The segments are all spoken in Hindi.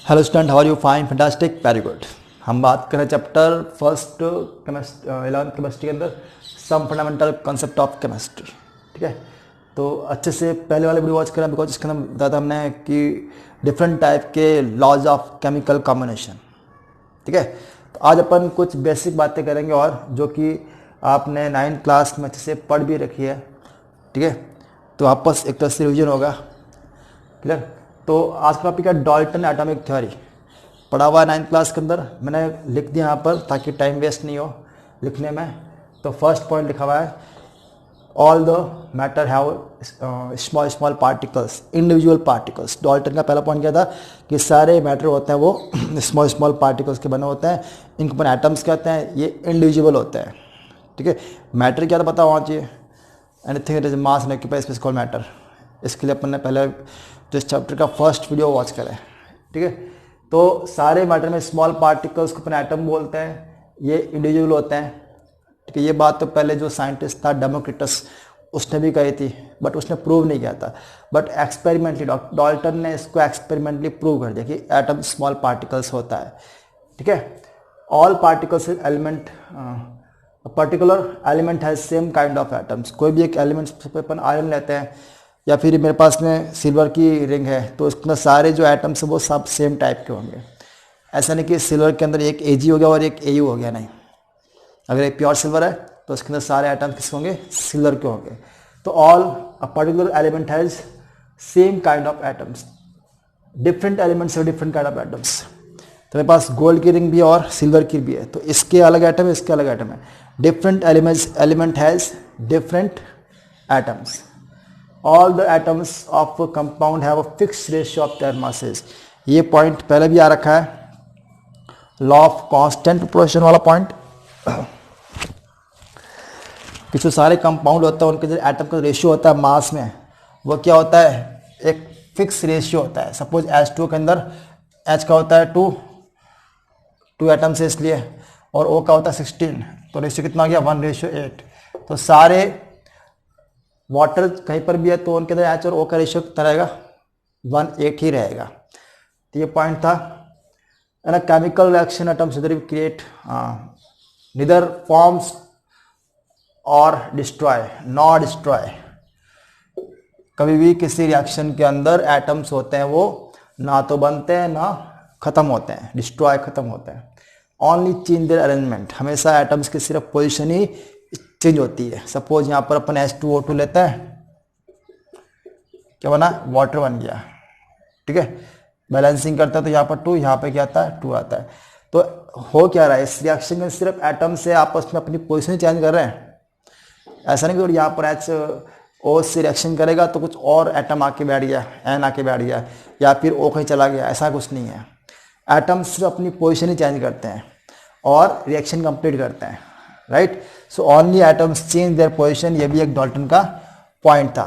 Hello student, how are you? Fine, fantastic, very good. हम बात करें चैप्टर फर्स्ट 11th केमिस्ट्री के अंदर some fundamental concept of chemistry. ठीक है, तो अच्छे से पहले वाले वीडियो वॉच करें बिकॉज इसके अंदर बताया था हमने कि डिफरेंट टाइप के लॉज ऑफ केमिकल कॉम्बिनेशन। ठीक है, तो आज अपन कुछ बेसिक बातें करेंगे और जो कि आपने 9th क्लास में अच्छे से पढ़ भी रखी है। ठीक है, तो आपस एक तरह से रिविजन होगा। क्लियर? तो आज का टॉपिक है डाल्टन एटॉमिक थ्योरी। पढ़ा हुआ है 9th क्लास के अंदर, मैंने लिख दिया यहाँ पर ताकि टाइम वेस्ट नहीं हो लिखने में। तो फर्स्ट पॉइंट लिखा हुआ है, all the matter have small small particles, individual particles. Dalton का पहला पॉइंट क्या था कि सारे मैटर होते हैं वो स्मॉल स्मॉल पार्टिकल्स के बने होते हैं। इनको अपन एटम्स कहते हैं, ये इंडिविजुअल होते हैं। ठीक है, मैटर क्या था पता होना चाहिए। Anything it is mass and occupy space called matter. इसके लिए अपन ने पहले जो इस चैप्टर का फर्स्ट वीडियो वॉच करें। ठीक है, तो सारे मैटर में स्मॉल पार्टिकल्स को अपन एटम बोलते हैं, ये इंडिविजुअल होते हैं। ठीक है, ये बात तो पहले जो साइंटिस्ट था डेमोक्रिटस उसने भी कही थी, बट उसने प्रूव नहीं किया था। बट एक्सपेरिमेंटली डाल्टन ने इसको एक्सपेरिमेंटली प्रूव कर दिया कि एटम स्मॉल पार्टिकल्स होता है। ठीक है, all particles element, particular element has same kind of atoms. कोई भी एक एलिमेंट पे अपन आयरन लेते हैं या फिर मेरे पास में सिल्वर की रिंग है तो इसके अंदर सारे जो एटम्स हैं वो सब सेम टाइप के होंगे। ऐसा नहीं कि सिल्वर के अंदर एक Ag हो गया और एक Au हो गया, नहीं। अगर एक प्योर सिल्वर है तो उसके अंदर सारे एटम्स किसके होंगे? सिल्वर के होंगे। तो all a particular element has same kind of atoms, different elements और डिफरेंट काइंड ऑफ एटम्स। तो मेरे पास गोल्ड की रिंग भी है और सिल्वर की भी है, तो इसके अलग एटम है, इसके अलग एटम है। Different element has different atoms. All the atoms of a compound have a fixed ratio of their masses। ये पॉइंट पहले भी आ रखा है, लॉ ऑफ कांस्टेंट प्रोपोर्शन वाला पॉइंट। कि जो सारे कंपाउंड होता है उनके जो एटम का रेशियो होता है मास में, वो क्या होता है? एक फिक्स रेशियो होता है। सपोज H2 के अंदर H का होता है 2 एटम्स है इसलिए, और O का होता है 16, तो रेशियो कितना आ गया? 1:8। तो सारे वाटर कहीं पर भी है तो उनके अंदर H और O का रेशियो कितना रहेगा? 1:8 ही रहेगा। तो ये पॉइंट था। एंड केमिकल रिएक्शन एटम्स इधर क्रिएट निदर फॉर्म्स और डिस्ट्रॉय, नॉट डिस्ट्रॉय। कभी भी किसी रिएक्शन के अंदर एटम्स होते हैं वो ना तो बनते हैं ना खत्म होते हैं, डिस्ट्रॉय खत्म होते हैं। Only change their arrangement. हमेशा एटम्स की सिर्फ पोजिशन ही चेंज होती है। सपोज यहाँ पर अपन H2O2 लेते हैं, क्या बना? वाटर बन गया। ठीक है, बैलेंसिंग करता है तो यहाँ पर 2, यहाँ पे क्या आता है? 2 आता है। तो हो क्या रहा है इस रिएक्शन में? सिर्फ एटम से आपस में अपनी पोजीशन चेंज कर रहे हैं। ऐसा नहीं कि यहाँ पर HO से रिएक्शन करेगा तो कुछ और एटम आके बैठ गया, N आके बैठ गया, या फिर O कहीं चला गया, ऐसा कुछ नहीं है। एटम सिर्फ अपनी पोजिशन ही चेंज करते हैं और रिएक्शन कंप्लीट करते हैं। Right, so only atoms change their position. ये भी एक डाल्टन का पॉइंट था।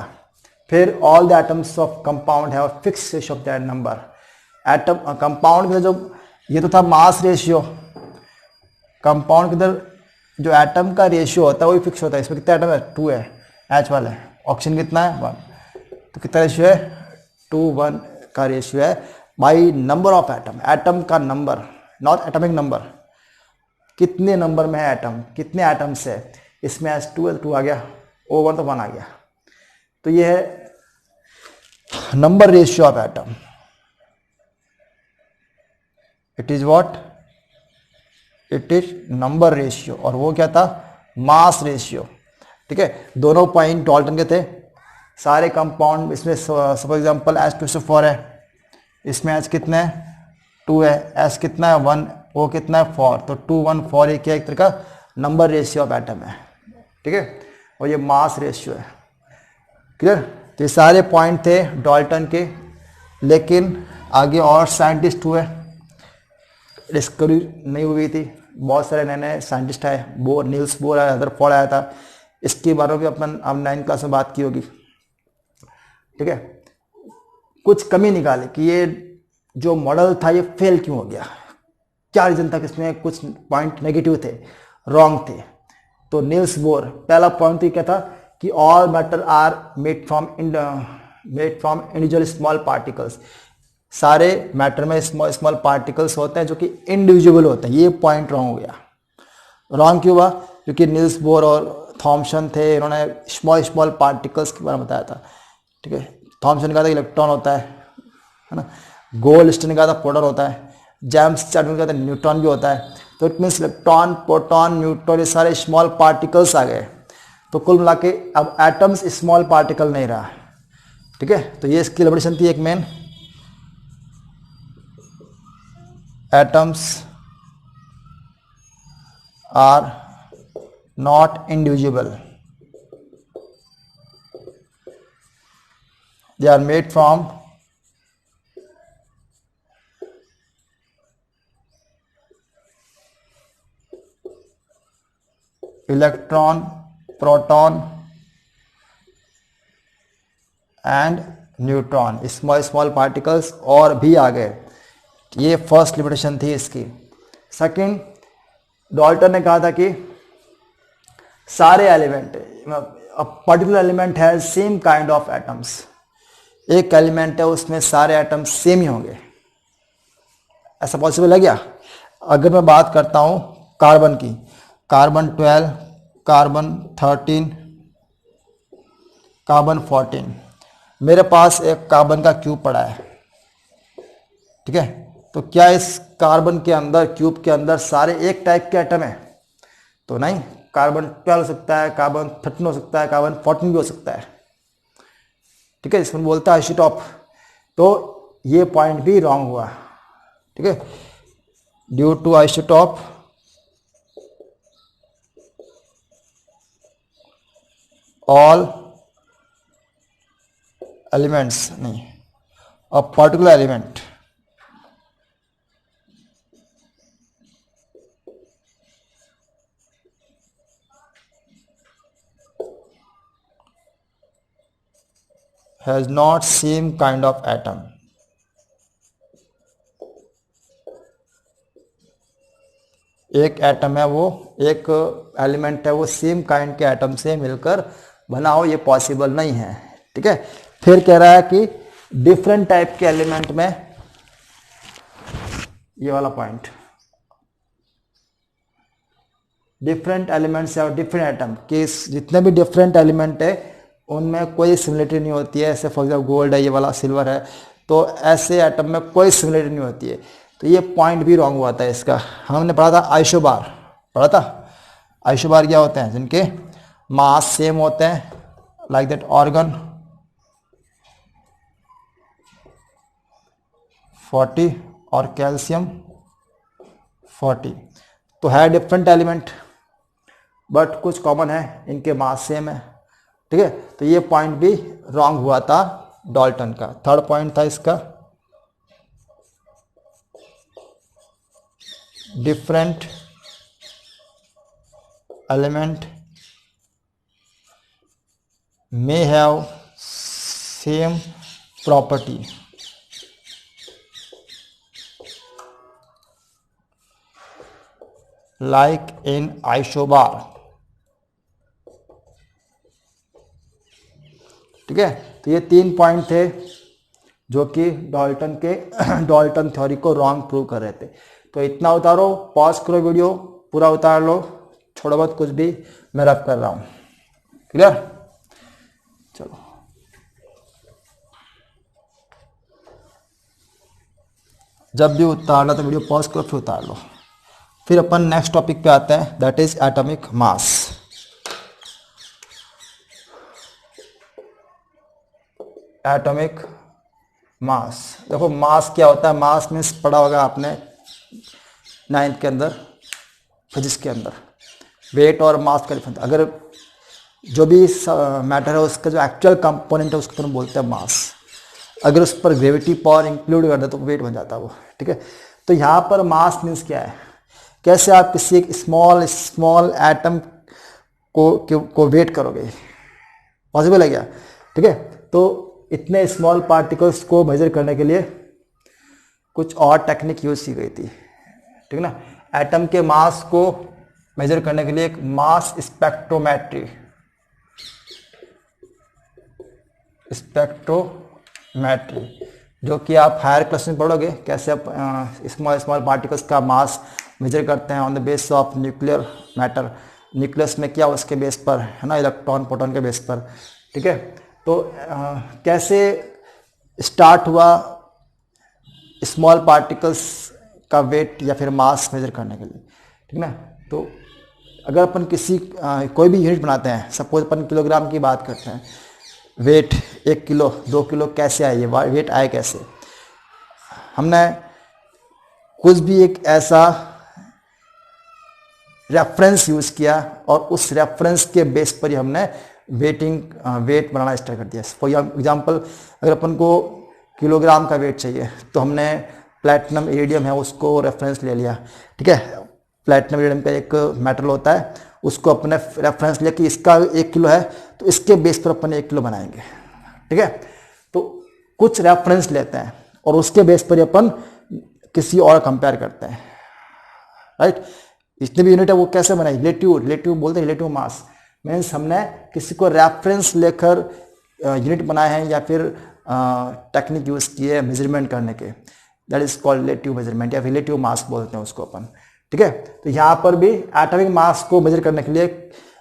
फिर all the atoms of compound have fix ratio of that number. Atom compound के अंदर जो ये तो था मास रेशियो, कंपाउंड के अंदर जो एटम का रेशियो होता है वही फिक्स होता है। इसमें कितना एटम है? 2 है, H वाला है। ऑक्सीजन कितना है? 1। तो कितना रेशियो है? 2:1 का रेशियो है by number of atom. Atom का नंबर, नॉट एटॉमिक नंबर। कितने नंबर में है एटम, कितने एटम्स है। इसमें H2 है तो 2 आ गया, O1 तो 1 आ गया। तो ये है number ratio of atom. It is what? It is number ratio. और वो क्या था? Mass ratio. ठीक है, दोनों पॉइंट डाल्टन के थे। सारे कंपाउंड इसमें फॉर एग्जांपल H2SO4 है, इसमें H कितना है? 2 है, S कितना है? 1, O कितना है? 4। तो 2, 1, 4 एक तरह का नंबर रेशियो ऑफ एटम है। ठीक है, और ये मास रेशियो है। क्लियर? तो ये सारे पॉइंट थे डाल्टन के, लेकिन आगे और साइंटिस्ट हुए, डिस्कवरी नहीं हुई थी। बहुत सारे नए नए साइंटिस्ट आए, नील्स बोर आया, रदरफोर्ड आया था। इसके बारे में भी अपन अब 9th क्लास में बात की होगी। ठीक है, कुछ कमी निकाली कि ये जो मॉडल था ये फेल क्यों हो गया, क्या रीजन था कि इसमें कुछ पॉइंट नेगेटिव थे, रॉन्ग थे। तो नील्स बोर पहला पॉइंट क्या था कि all matter are made from individual small particles. सारे मैटर में स्मॉल स्मॉल पार्टिकल्स होते हैं जो कि इंडिविजुअल होते हैं। ये पॉइंट रॉन्ग हो गया। रॉन्ग क्यों हुआ? क्योंकि नील्स बोर और थॉमसन थे, इन्होंने स्मॉल स्मॉल पार्टिकल्स के बारे में बताया था। ठीक है, थॉमसन का था इलेक्ट्रॉन होता है ना, गोल्डस्टीन का था प्रोटॉन होता है, जेम्स चैडविक का था न्यूट्रॉन भी होता है। तो it means electron, proton, neutron, ये सारे स्मॉल पार्टिकल्स आ गए। तो कुल मिला के अब एटम्स स्मॉल पार्टिकल नहीं रहा। ठीक है, तो ये इसकी लिमिटेशन थी एक main. Atoms are not individual, they are made from electron, proton and neutron, small small particles और भी आ गए। ये फर्स्ट लिमिटेशन थी इसकी। सेकंड, डाल्टन ने कहा था कि सारे element, particular element has same kind of atoms. एक एलिमेंट है उसमें सारे एटम्स सेम ही होंगे। ऐसा पॉसिबल है क्या? अगर मैं बात करता हूं कार्बन की, कार्बन 12, कार्बन 13, कार्बन 14, मेरे पास एक कार्बन का क्यूब पड़ा है। ठीक है, तो क्या इस कार्बन के अंदर, क्यूब के अंदर सारे एक टाइप के एटम है? तो नहीं, कार्बन 12 हो सकता है, कार्बन 13 हो सकता है, कार्बन 14 भी हो सकता है। ठीक है, इसमें बोलता है आइसोटॉप। तो ये पॉइंट भी रॉन्ग हुआ। ठीक है, due to isotope all elements, नहीं, a particular element has not same kind of atom। एक एटम है वो, एक एलिमेंट है वो सेम काइंड के एटम से मिलकर बना हो, ये पॉसिबल नहीं है। ठीक है, फिर कह रहा है कि डिफरेंट टाइप के एलिमेंट में, ये वाला पॉइंट, डिफरेंट एलिमेंट्स और डिफरेंट एटम के जितने भी डिफरेंट एलिमेंट है उनमें कोई सिमिलरिटी नहीं होती है। ऐसे फॉर एग्जाम्पल गोल्ड है, ये वाला सिल्वर है, तो ऐसे एटम में कोई सिमिलरिटी नहीं होती है। तो ये पॉइंट भी रॉन्ग हुआ था इसका। हमने पढ़ा था आइसोबार, पढ़ा था। आइसोबार क्या होते हैं? जिनके मास सेम होते हैं, लाइक दैट ऑर्गन 40 और कैल्शियम 40। तो है डिफरेंट एलिमेंट बट कुछ कॉमन है, इनके मास सेम है। ठीक है, तो ये पॉइंट भी रॉन्ग हुआ था डाल्टन का। थर्ड पॉइंट था इसका, different element may have same property like in isobar। ठीक है, तो ये 3 पॉइंट थे जो कि डाल्टन के डाल्टन थ्योरी को रॉन्ग प्रूव कर रहे थे। तो इतना उतारो, पॉज करो वीडियो, पूरा उतार लो, थोड़ा बहुत कुछ भी मैं रफ कर रहा हूं। क्लियर? चलो, जब भी उतारना तो वीडियो पॉज करो, फिर उतार लो। फिर अपन नेक्स्ट टॉपिक पे आते हैं, that is atomic mass. Atomic mass, देखो मास क्या होता है? मास मीन्स पढ़ा होगा आपने 9th के अंदर, फिजिक्स के अंदर, वेट और मास का डिफरेंस। अगर जो भी मैटर है उसका जो एक्चुअल कंपोनेंट है उसको तो बोलते हैं मास। अगर उस पर ग्रेविटी पावर इंक्लूड कर दे तो वेट बन जाता है वो। ठीक है, तो यहाँ पर मास मीन्स क्या है? कैसे आप किसी एक स्मॉल एटम को वेट करोगे? पॉसिबल है क्या? ठीक है, तो इतने स्मॉल पार्टिकल्स को मेजर करने के लिए कुछ और टेक्निक यूज की गई थी। ठीक है ना, एटम के मास को मेजर करने के लिए एक मास स्पेक्ट्रोमेट्री जो कि आप हायर क्लास में पढ़ोगे, कैसे आप स्मॉल स्मॉल पार्टिकल्स का मास मेजर करते हैं on the base of nuclear matter, nucleus में क्या उसके बेस पर, है ना, इलेक्ट्रॉन प्रोटॉन के बेस पर। ठीक है, तो कैसे स्टार्ट हुआ स्मॉल पार्टिकल्स का वेट या फिर मास मेजर करने के लिए, ठीक ना। तो अगर अपन किसी कोई भी यूनिट बनाते हैं, सपोज अपन किलोग्राम की बात करते हैं, वेट 1 किलो 2 किलो कैसे आए, ये वेट आए कैसे, हमने कुछ भी एक ऐसा रेफरेंस यूज़ किया और उस रेफरेंस के बेस पर ही हमने वेट बनाना स्टार्ट कर दिया। फॉर एग्जांपल अगर अपन को किलोग्राम का वेट चाहिए तो हमने प्लैटिनम इरिडियम है उसको रेफरेंस ले लिया। ठीक है, प्लैटिनम इरिडियम का एक मेटल होता है, उसको अपने रेफरेंस लिया कि इसका 1 किलो है तो इसके बेस पर अपन 1 किलो बनाएंगे। ठीक है, तो कुछ रेफरेंस लेते हैं और उसके बेस पर अपन किसी और कंपेयर करते हैं। राइट, जितने भी यूनिट है वो कैसे बनाए, रिलेटिव बोलते हैं, रिलेटिव मास मीन्स हमने किसी को रेफरेंस लेकर यूनिट बनाए हैं या फिर टेक्निक यूज किए मेजरमेंट करने के, that is called relative measurement या रिलेटिव मास बोलते हैं उसको अपन। ठीक है, तो यहाँ पर भी एटॉमिक मास को मेजर करने के लिए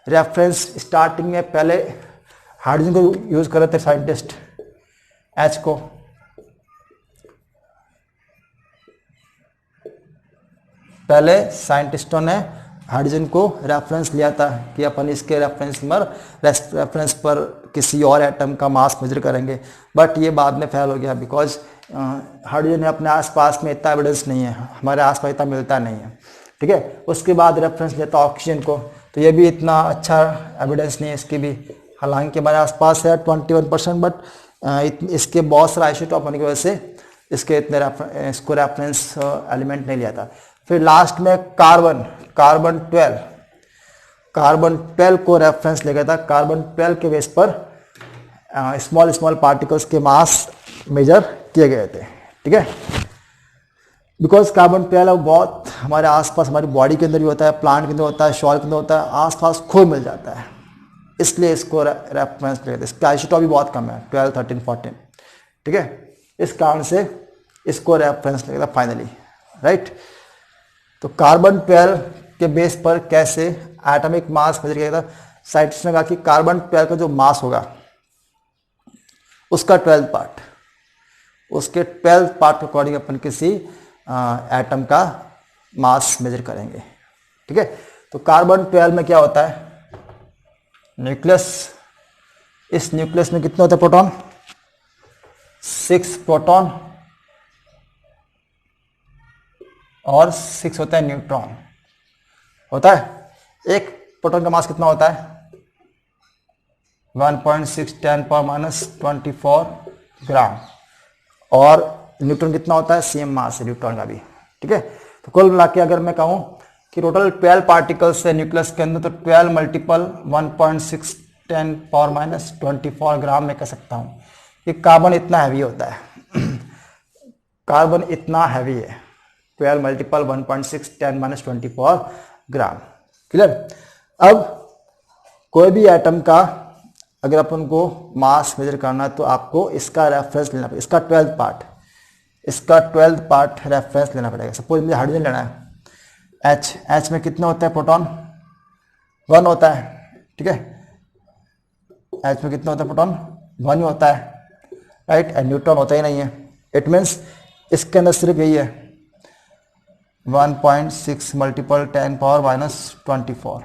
रेफरेंस स्टार्टिंग में पहले हाइड्रोजन को यूज कर रहे थे साइंटिस्ट, एच को, पहले साइंटिस्टों ने हाइड्रोजन को रेफरेंस लिया था कि अपन इसके रेफरेंस पर किसी और एटम का मास मेजर करेंगे, बट ये बाद में फेल हो गया बिकॉज हाइड्रोजन अपने आसपास में इतना एविडेंस नहीं है, हमारे आसपास इतना मिलता नहीं है। ठीक है, उसके बाद रेफरेंस लेता ऑक्सीजन को, तो ये भी इतना अच्छा एविडेंस नहीं है इसकी भी, हालांकि हमारे आसपास है 21%, बट इसके बहुत सारा आइसोटॉप होने की वजह से इसके इसको रेफरेंस एलिमेंट नहीं लिया था। फिर लास्ट में कार्बन 12 को रेफरेंस ले गया था। कार्बन 12 के बेस पर स्मॉल पार्टिकल्स के मास मेजर किए गए थे। ठीक है, बिकॉज कार्बन 12 बहुत हमारे आसपास, हमारी बॉडी के अंदर भी होता है, प्लांट के अंदर होता है, सॉइल के अंदर होता है, आसपास खूब मिल जाता है, इसलिए इसको रेफरेंस ले गए थे। इसका आइसोटॉप भी बहुत कम है, 12, 13, 14। ठीक है, इस कारण से इसको रेफरेंस ले गया था फाइनली। राइट, तो कार्बन 12 के बेस पर कैसे एटॉमिक मास मेजर किया था, साइंटिस्ट ने कहा कि कार्बन 12 का जो मास होगा उसका 12th पार्ट, उसके 12th पार्ट के अकॉर्डिंग अपन किसी एटम का मास मेजर करेंगे। ठीक है, तो कार्बन 12 में क्या होता है, न्यूक्लियस, इस न्यूक्लियस में कितने होते हैं प्रोटॉन, 6 प्रोटॉन और 6 होता है न्यूट्रॉन होता है। एक प्रोटॉन का मास कितना होता है, 1.6 10⁻⁻24 ग्राम, और न्यूट्रॉन कितना होता है, सेम मास है न्यूट्रॉन का भी। ठीक है, तो कुल मिला के अगर मैं कहूं कि टोटल 12 पार्टिकल्स है न्यूक्लियस के अंदर, तो 12 मल्टीपल 1.6 10⁻⁻24 ग्राम में कह सकता हूं कि कार्बन इतना हैवी होता है। कार्बन इतना हैवी है, 12 मल्टीपल 1.6 10⁻24 ग्राम। क्लियर। अब कोई भी एटम का अगर अपन को मास मेजर करना है तो आपको इसका रेफरेंस लेना पड़ेगा, इसका 12th पार्ट, इसका 12th पार्ट रेफरेंस लेना पड़ेगा। सपोज मुझे हाइड्रोजन लेना है, H में कितने होते हैं प्रोटॉन, 1 होता है। ठीक है, H में कितना होता है प्रोटॉन, 1 ही होता है। राइट, एंड न्यूट्रॉन होता ही नहीं है। इट मीन्स इसके अंदर सिर्फ यही है 1.6 मल्टीपल 10⁻⁻24।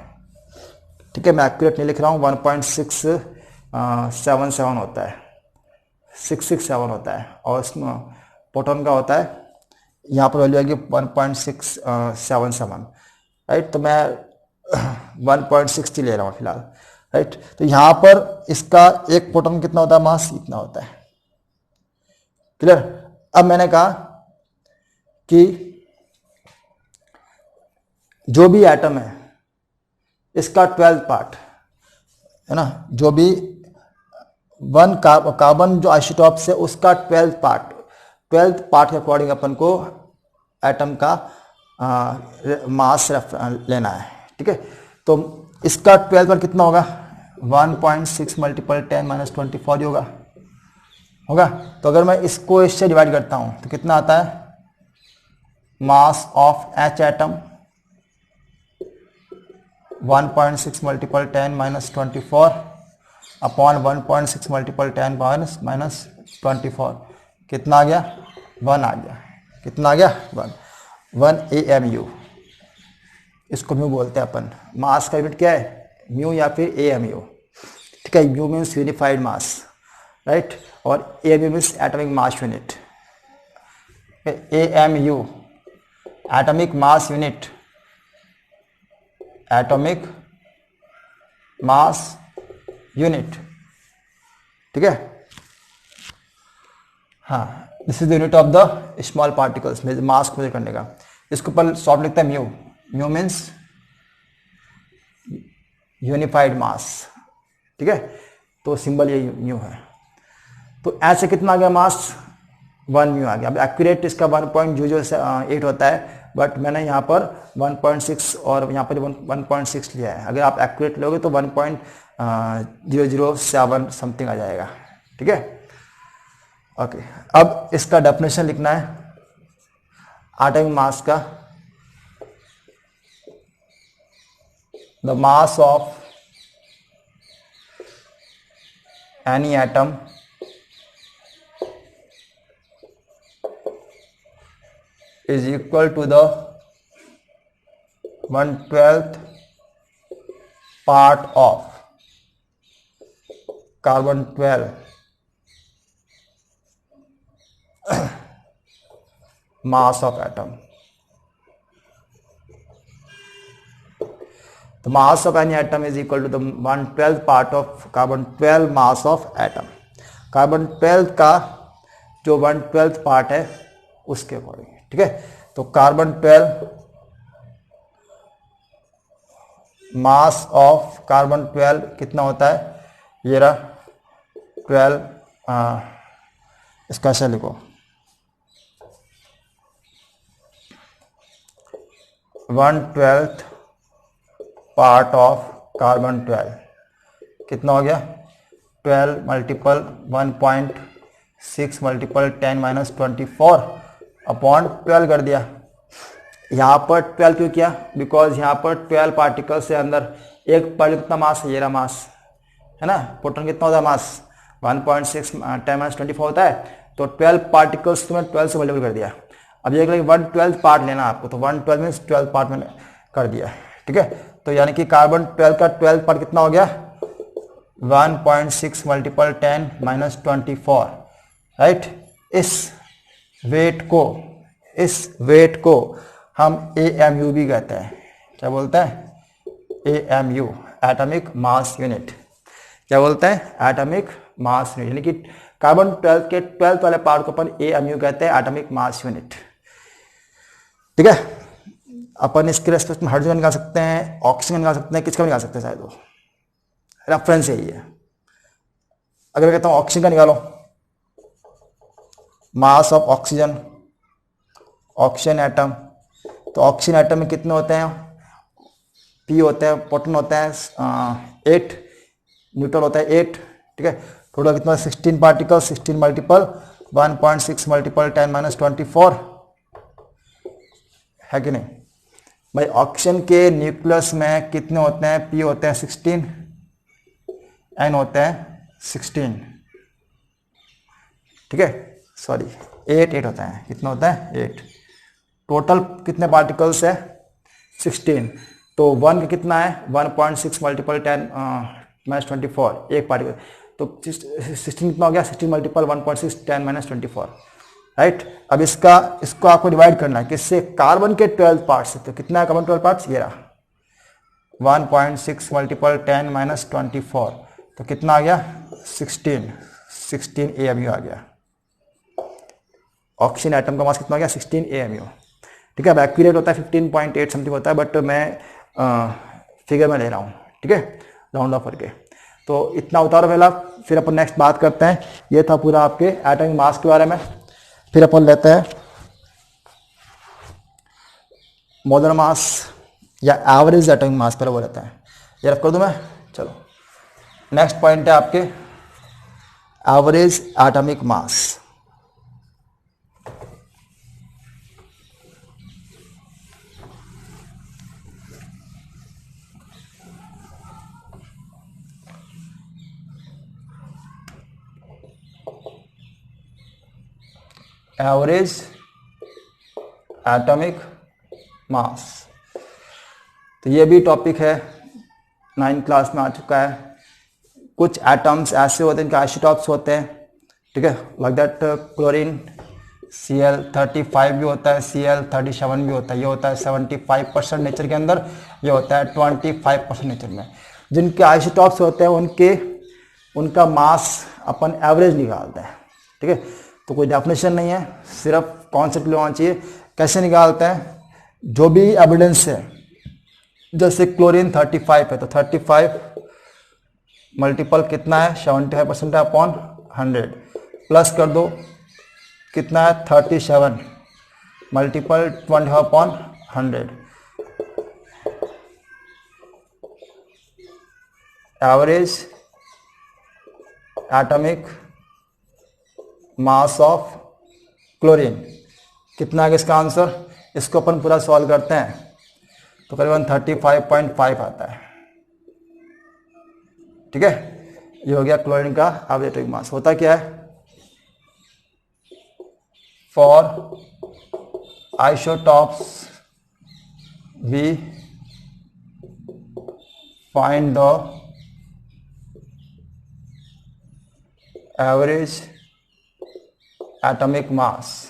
ठीक है, मैं एक्यूरेट नहीं लिख रहा हूँ, 1.677 होता है, 667 होता है, और इसमें प्रोटॉन का होता है, यहाँ पर वैल्यू आएगी 1.677। राइट, तो मैं 1.60 ले रहा हूँ फिलहाल। राइट, तो यहाँ पर इसका एक प्रोटॉन कितना होता है, मास इतना होता है। क्लियर। अब मैंने कहा कि जो भी एटम है इसका 12th पार्ट है ना, जो भी कार्बन जो आइसोटॉप से उसका 12th पार्ट के अकॉर्डिंग अपन को एटम का मास लेना है। ठीक है, तो इसका 12th पार्ट कितना होगा, 1.6 मल्टीपल 10⁻24 ही होगा। होगा। तो अगर मैं इसको इससे डिवाइड करता हूं तो कितना आता है, mass of H atom 1.6 multiple 10 minus 24 upon 1.6 multiple 10 minus 24, कितना आ गया, 1 आ गया। कितना आ गया, 1 AMU। इसको म्यू बोलते हैं अपन। मास का यूनिट क्या है, म्यू या फिर AMU। ठीक है, mu means unified mass, right, और AMU means atomic mass unit. AMU atomic mass unit, atomic mass unit. ठीक है, हाँ, this is the unit of the small particles, mass को मेजर करने का। इसके ऊपर शॉर्ट लिखता है mu. Mu means unified mass. ठीक है, तो सिंबल ये म्यू है। तो ऐसे कितना आ गया मास, 1 म्यू आ गया। अब एक्यूरेट इसका 1.008 होता है, बट मैंने यहाँ पर 1.6 और यहाँ पर 1.6 लिया है। अगर आप एक्यूरेट लोगे तो 1.007 समथिंग आ जाएगा। ठीक है, ओके। अब इसका डेफिनेशन लिखना है एटॉमिक मास का। The mass of any atom is equal to the 1/12 part of carbon 12 mass of atom. The mass of any atom is equal to the 1/12 part of carbon 12 mass of atom. Carbon 12 का जो 1/12 पार्ट है उसके अकॉर्डिंग। ठीक है, तो कार्बन 12 मास ऑफ कार्बन 12 कितना होता है, ये रहा 12, इसका ऐसे लिखो 1/12 पार्ट ऑफ कार्बन 12 कितना हो गया, 12 मल्टीपल 1.6 मल्टीपल 10 माइनस 24 अपॉन 12 कर दिया। यहाँ पर 12 क्यों किया, बिकॉज यहाँ पर 12 पार्टिकल्स से अंदर एक पार्टिकल कितना मास है, ये रहा मास है ना। प्रोटॉन कितना होता है मास, 1.6 10 माइनस 24 होता है। तो 12 पार्टिकल्स तुम्हें 12 से मल्टीपल कर दिया। अब ये 1/12 पार्ट लेना आपको, तो 1/12 मीन्स 12 पार्ट में कर दिया। ठीक है, तो यानी कि कार्बन 12 का 12 पार्ट कितना हो गया, 1.6 मल्टीपल 10 माइनस 24, राइट। इस वेट को हम AMU भी कहते हैं। क्या बोलते हैं, AMU एटॉमिक मास यूनिट। क्या बोलते हैं, एटॉमिक मास यूनिट। यानी कि कार्बन 12 के 12 वाले पार्ट को अपन AMU कहते हैं, एटॉमिक मास यूनिट। ठीक है, अपन इसके रेस्पेक्ट में हाइड्रोजन निकाल सकते हैं, ऑक्सीजन निकाल सकते हैं, किसका निकाल सकते हैं, शायद वो रेफरेंस यही है। अगर मैं कहता हूं ऑक्सीजन का निकालो, mass of oxygen, oxygen atom, तो ऑक्सीजन एटम में कितने होते हैं, P होते हैं, प्रोटॉन होते हैं 8, न्यूट्रॉन होता है 8। ठीक है, टोटल कितना 16 पार्टिकल, 16 मल्टीपल 1.6 मल्टीपल 10 माइनस 24 है कि नहीं भाई। ऑक्सीजन के न्यूक्लियस में कितने होते हैं, P होते हैं 16, N होते हैं 16। ठीक है, सॉरी 8 होता है, कितना होता है 8। टोटल कितने पार्टिकल्स है 16, तो 1 का कितना है 1.6 मल्टीपल 10 माइनस 24 एक पार्टिकल, तो 16 कितना हो गया, 16 मल्टीपल 1.6 10 माइनस 24, राइट। अब इसको आपको डिवाइड करना है किससे, कार्बन के 12 पार्ट से। तो कितना है कार्बन 12 पार्ट्स, ये रहा 1.6 मल्टीपल 10 माइनस 24, तो कितना आ गया 16 AMU आ गया। ऑक्सीजन एटम का मास कितना आ गया 16 AMU। ठीक है, अब एक्यूरेट होता है 15.8 समथिंग होता है, बट मैं फिगर में ले रहा हूँ। ठीक है, राउंड ऑफ करके। तो इतना उतारो पहला, फिर अपन नेक्स्ट बात करते हैं। ये था पूरा आपके एटॉमिक मास के बारे में। फिर अपन लेते हैं मोलर मास या एवरेज एटॉमिक मास, पहले वो रहता है। ये रख कर दूं मैं, चलो नेक्स्ट पॉइंट है आपके एवरेज एटॉमिक मास। एवरेज एटॉमिक मास, तो ये भी टॉपिक है 9th क्लास में आ चुका है। कुछ एटम्स ऐसे होते हैं इनके आइसोटॉप्स होते हैं, ठीक है, लाइक दैट क्लोरीन Cl35 भी होता है, Cl37 भी होता है। ये होता है 75% नेचर के अंदर, ये होता है 25% नेचर में। जिनके आइसोटॉप्स होते हैं उनका मास अपन एवरेज निकालते हैं, ठीक है। तो कोई डेफिनेशन नहीं है, सिर्फ कॉन्सेप्ट होना चाहिए। कैसे निकालते हैं? जो भी एविडेंस है, जैसे क्लोरीन 35 है तो 35 मल्टीपल कितना है 75% है अपॉन 100, प्लस कर दो कितना है 37 multiple 20 upon 100। Average atomic mass of chlorine कितना है इसका आंसर? इसको अपन पूरा सॉल्व करते हैं तो करीबन 35.5 आता है, ठीक है। ये हो गया क्लोरीन का एवरेज एटॉमिक मास। होता क्या है? For isotopes we find the average atomic mass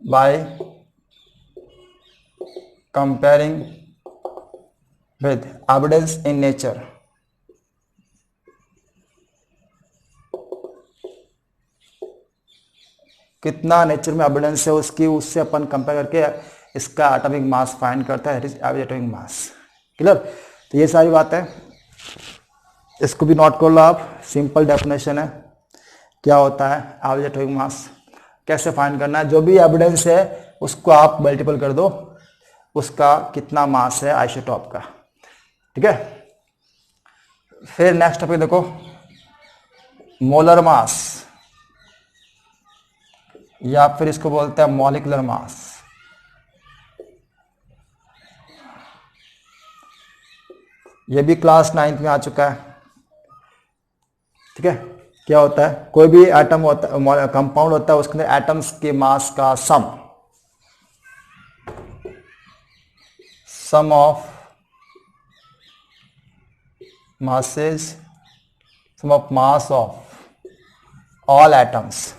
by comparing with evidence in nature। कितना नेचर में एविडेंस है उसकी, उससे अपन कंपेयर करके इसका एटॉमिक मास फाइंड करता है, एवरेज एटॉमिक मास। क्लियर? तो ये सारी बात है, इसको भी नोट कर लो आप। सिंपल डेफिनेशन है, क्या होता है एवरेज एटॉमिक मास, कैसे फाइंड करना है। जो भी एविडेंस है उसको आप मल्टीपल कर दो, उसका कितना मास है आइसोटॉप का, ठीक है। फिर नेक्स्ट टॉपिक देखो, मोलर मास या फिर इसको बोलते हैं मॉलिक्यूलर मास। ये भी क्लास 9th में आ चुका है, ठीक है। क्या होता है? कोई भी एटम होता है, कंपाउंड होता है, उसके अंदर एटम्स के मास का सम of masses, sum of mass of all atoms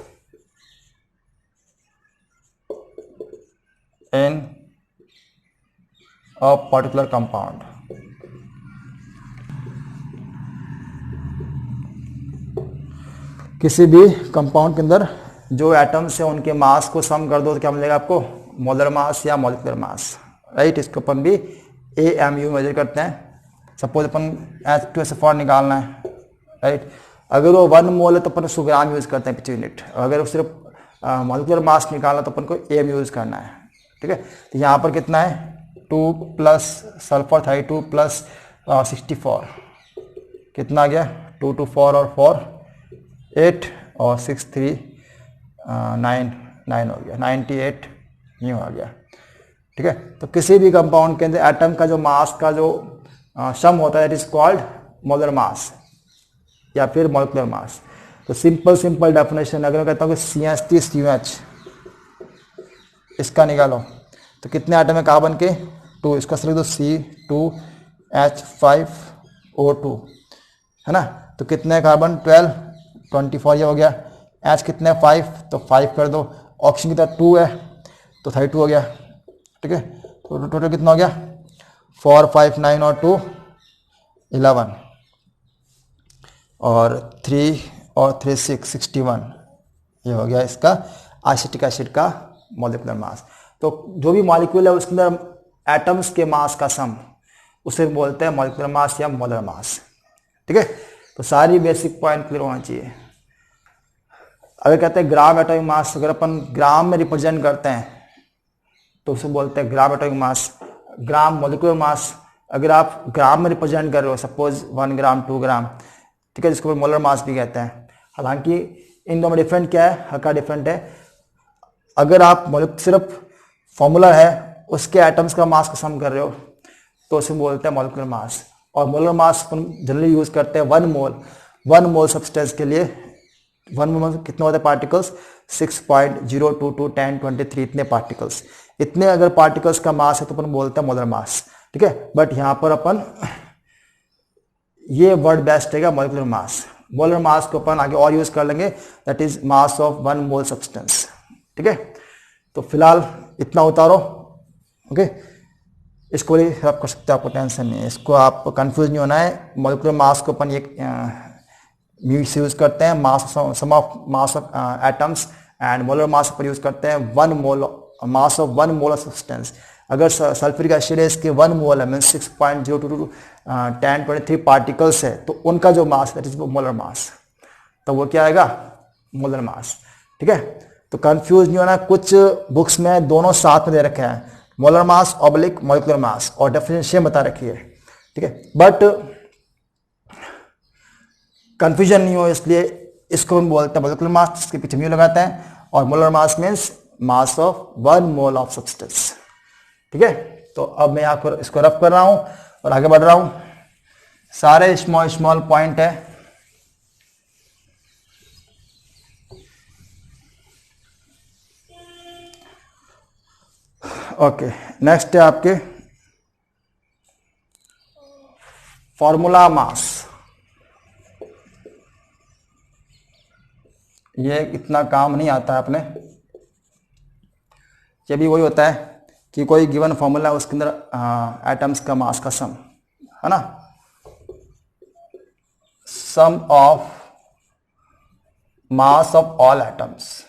in a particular compound। किसी भी कंपाउंड के अंदर जो एटम्स है उनके मास को सम कर दो तो क्या मिलेगा आपको? मोलर मास या मॉलिक्यूलर मास, राइट। इसको अपन भी AMU मेजर करते हैं। सपोज अपन H2SO4 निकालना है, राइट। अगर वो 1 मोल है तो अपन उसको ग्राम यूज करते हैं प्रति यूनिट। अगर वो सिर्फ मॉलिक्यूलर मास निकालना तो अपन को AM यूज करना है, ठीक है। तो यहाँ पर कितना है 2 प्लस सल्फर 32 प्लस 64 कितना आ गया? 2 2 4 और 4 8 और 6 3 9 9 हो गया, 98 न्यू आ गया, ठीक है। तो किसी भी कंपाउंड के अंदर एटम का जो मास का जो सम होता है, it is called molar mass या फिर मॉलिक्यूलर मास। तो सिंपल डेफिनेशन, अगर मैं कहता हूँ कि CH3COH इसका निकालो तो कितने आटम है कार्बन के? 2। इसका लिख दो C2H5O2, है ना। तो कितने है कार्बन? 12 24 ये हो गया। H कितने है? 5, तो 5 कर दो। ऑक्सीजन कितना? 2 है तो 32 हो गया, ठीक है। तो टोटल कितना हो गया? 4 5 9 और 2 11 और 3 और 3 6 61। ये हो गया इसका एसिटिक एसिड का मॉलिक्यूलर मास। तो जो भी मॉलिक्यूल है उसके अंदर एटम्स के मास का सम, उसे बोलते हैं मॉलिक्यूलर मास या मोलर मास, ठीक है। तो सारी बेसिक पॉइंट क्लियर होना चाहिए। अगर कहते हैं ग्राम एटॉमिक मास, अगर अपन ग्राम में रिप्रेजेंट करते हैं तो उसे बोलते हैं gram atomic mass. Gram molecular mass, अगर आप ग्राम में रिप्रेजेंट कर रहे हो, सपोज 1 ग्राम 2 ग्राम, ठीक है, जिसको मोलर मास भी कहते हैं। हालांकि इन दोनों में डिफरेंट क्या है, हल्का डिफरेंट है। अगर आप सिर्फ फॉर्मूला है उसके एटम्स का मास का सम कर रहे हो तो उसे बोलते हैं मॉलिक्यूलर मास। और मोलर मास जनरली यूज करते हैं 1 मोल सब्सटेंस के लिए। 1 मोल कितने होते हैं पार्टिकल्स, 6.022 10 23 इतने पार्टिकल्स। इतने अगर पार्टिकल्स का मास है तो अपन बोलते हैं मोलर मास। ठीक है, बट यहां पर अपन ये वर्ड बेस्ट है मॉलिक्यूलर मास। मोलर मास को अपन आगे और यूज कर लेंगे, that is mass of 1 mole substance. ठीक है, तो फिलहाल इतना उतारो। ओके, इसको आप कर सकते हो, आपको टेंशन नहीं है, इसको आप कंफ्यूज नहीं होना है। मॉलिक्यूलर मास को अपन ये म्यू यूज करते हैं, sum of mass of atoms, and molar mass पर यूज करते हैं 1 mole mass of 1 mole substance. अगर सल्फ्यूरिक एसिड है इसके 1 मोल है, मीन 6.022 10 23 पार्टिकल्स है, तो उनका जो mass that is molar mass, तो वो क्या आएगा, मोलर मास। ठीक है, तो कंफ्यूज नहीं होना, कुछ बुक्स में दोनों साथ में दे रखे हैं, molar mass oblique molecular mass, और डेफिनेशन बता रखी है। ठीक है, बट कंफ्यूजन नहीं हो इसलिए इसको हम बोलते हैं मॉलिक्यूलर मास, जिसके पीछे म्यू लगाते हैं, और molar mass means mass of 1 mole of substance. ठीक है, तो अब मैं यहाँ पर इसको रफ कर रहा हूं और आगे बढ़ रहा हूं। सारे स्मॉल स्मॉल पॉइंट है। ओके, नेक्स्ट है आपके फॉर्मूला मास। ये इतना काम नहीं आता है अपने, ये भी वही होता है कि कोई गिवन फॉर्मूला है, उसके अंदर एटम्स का मास का सम है ना, sum of mass of all atoms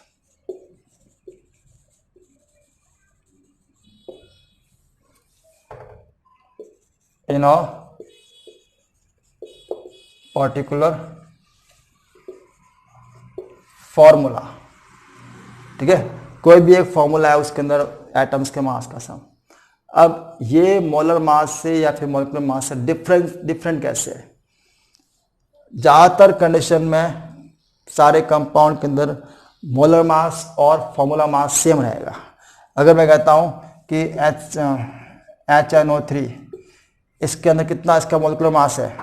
in a particular formula. ठीक है, कोई भी एक फॉर्मूला है उसके अंदर एटम्स के मास का सम। अब ये मोलर मास से या फिर मॉलिक्यूलर मास से डिफरेंट कैसे है? ज्यादातर कंडीशन में सारे कंपाउंड के अंदर मोलर मास और फॉर्मूला मास सेम रहेगा। अगर मैं कहता हूं कि HNO3, इसके अंदर कितना इसका मॉलिक्यूलर मास है,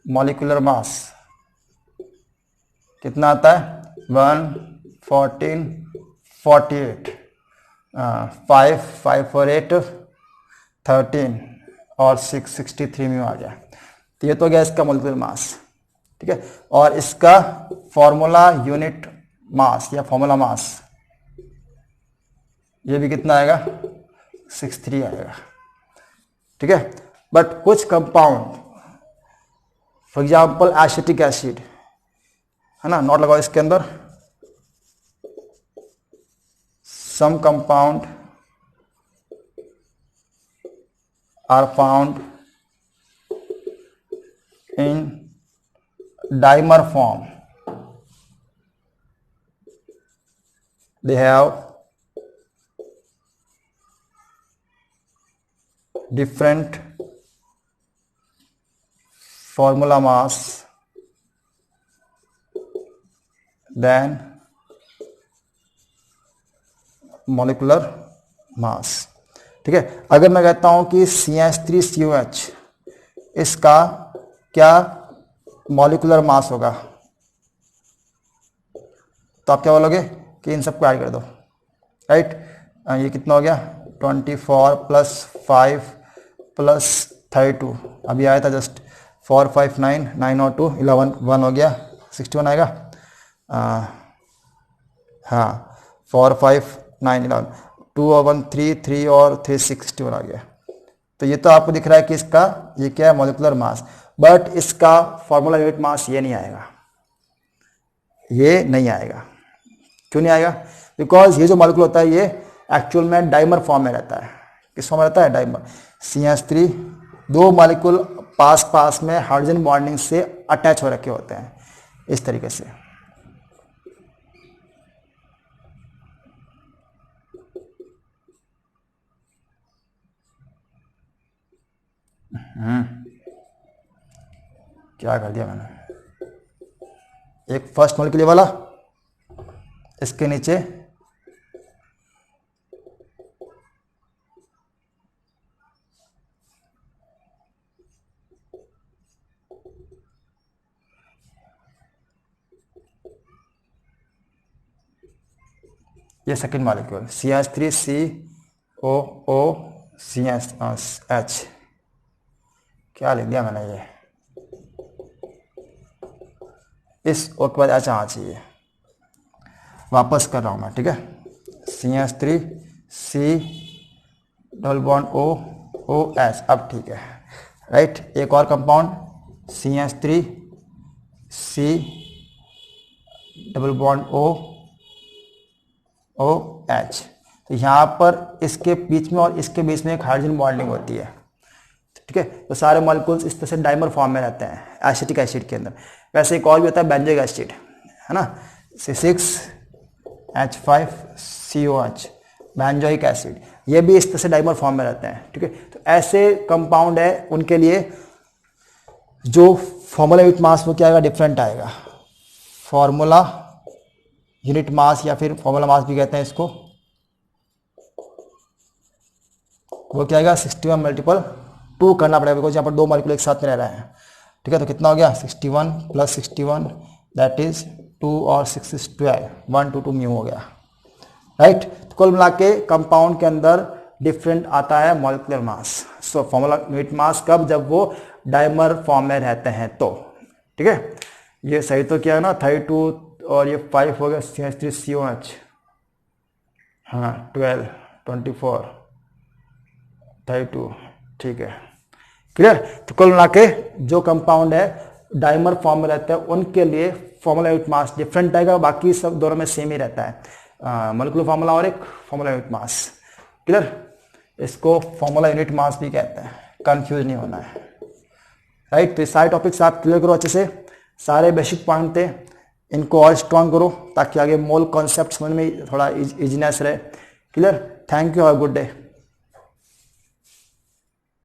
मॉलिक्यूलर मास कितना आता है, 1 14 48 5 5 और 8 13 और 6 63 में आ गया। तो ये तो गया इसका मॉलिक्यूलर मास। ठीक है, और इसका फॉर्मूला यूनिट मास या फॉर्मूला मास ये भी कितना आएगा, 63 आएगा। ठीक है, बट कुछ compound, for example acetic acid है ना, नोट लगाओ इसके अंदर, some compound are found in dimer form. They have different formula mass than molecular mass. ठीक है, अगर मैं कहता हूं कि CH3COH इसका क्या मॉलिक्यूलर मास होगा, तो आप क्या बोलोगे कि इन सबको ऐड कर दो, राइट। ये कितना हो गया, 24 प्लस 5 प्लस 32, अभी आया था जस्ट 4 5 9 9 और 2 11 1 हो गया, 61 आएगा। हाँ, 4 5 9 11 2 और 1 3 3 और 3 61 आ गया। तो ये तो आपको दिख रहा है कि इसका ये क्या है, मॉलिक्यूलर मास, बट इसका फॉर्मूला यूनिट मास ये नहीं आएगा, ये नहीं आएगा। क्यों नहीं आएगा, बिकॉज ये जो मॉलिक्यूल होता है ये एक्चुअल में डाइमर फॉर्म में रहता है। किस फॉर्म में रहता है, डाइमर। CH3 दो मॉलिक्यूल पास पास में हाइड्रोजन बॉन्डिंग से अटैच हो रखे होते हैं इस तरीके से। क्या कर दिया मैंने, एक फर्स्ट मॉलिक्यूल वाला, इसके नीचे ये सेकेंड मॉलिक्यूल CH3COO CH, क्या लिख दिया मैंने, ये इस O के बाद H आना चाहिए, वापस कर रहा हूँ मैं, ठीक है। CH3C डबल बॉन्ड OH, अब ठीक है, राइट। एक और compound CH3C double bond OH, तो यहाँ पर इसके बीच में और इसके बीच में एक हाइड्रोजन बॉन्डिंग होती है, ठीक है। तो सारे मॉलिक्यूल्स इस तरह से डाइमर फॉर्म में रहते हैं एसिटिक एसिड के अंदर। वैसे एक और भी होता है बेंजोइक एसिड, है ना, C6H5COH बेंजोइक एसिड, ये भी इस तरह से डाइमर फॉर्म में रहते हैं, ठीक है। तो ऐसे कंपाउंड है, उनके लिए जो फॉर्मूला यूनिट मास वो क्या आएगा, डिफरेंट आएगा। फॉर्मूला यूनिट मास या फिर फॉर्मूला मास भी कहते हैं इसको, वो क्या आएगा 61 मल्टीपल 2 करना पड़ेगा, बिकॉज यहाँ पर दो मॉलिक्यूल एक साथ में रह रहे हैं, ठीक है। तो कितना हो गया 61 + 61 दैट इज 2 और 6 is 12, 1 to 2 म्यू हो गया, राइट। तो कुल मिला के कंपाउंड के अंदर डिफरेंट आता है molecular mass. So formula unit mass कब, जब वो डाइमर फॉर्म में रहते हैं तो, ठीक है। ये सही तो क्या है ना, 32 और ये 5 हो गया CH3COH, हाँ 12 24 32, ठीक है, क्लियर। तो कुल मिला के जो कंपाउंड है डाइमर फॉर्म में रहते हैं उनके लिए फॉर्मूला यूनिट मास डिफरेंट आएगा, बाकी सब दोनों में सेम ही रहता है, मॉलिक्यूलर फार्मूला और एक फॉर्मूला यूनिट मास, क्लियर। इसको फॉर्मूला यूनिट मास भी कहते हैं, कंफ्यूज नहीं होना है, राइट। तो ये सारे टॉपिक्स आप क्लियर करो अच्छे से, सारे बेसिक पॉइंट थे, इनको और स्ट्रॉन्ग करो ताकि आगे मोल कॉन्सेप्ट समझ में थोड़ा इजीनेस रहे, clear. Thank you, have a good day.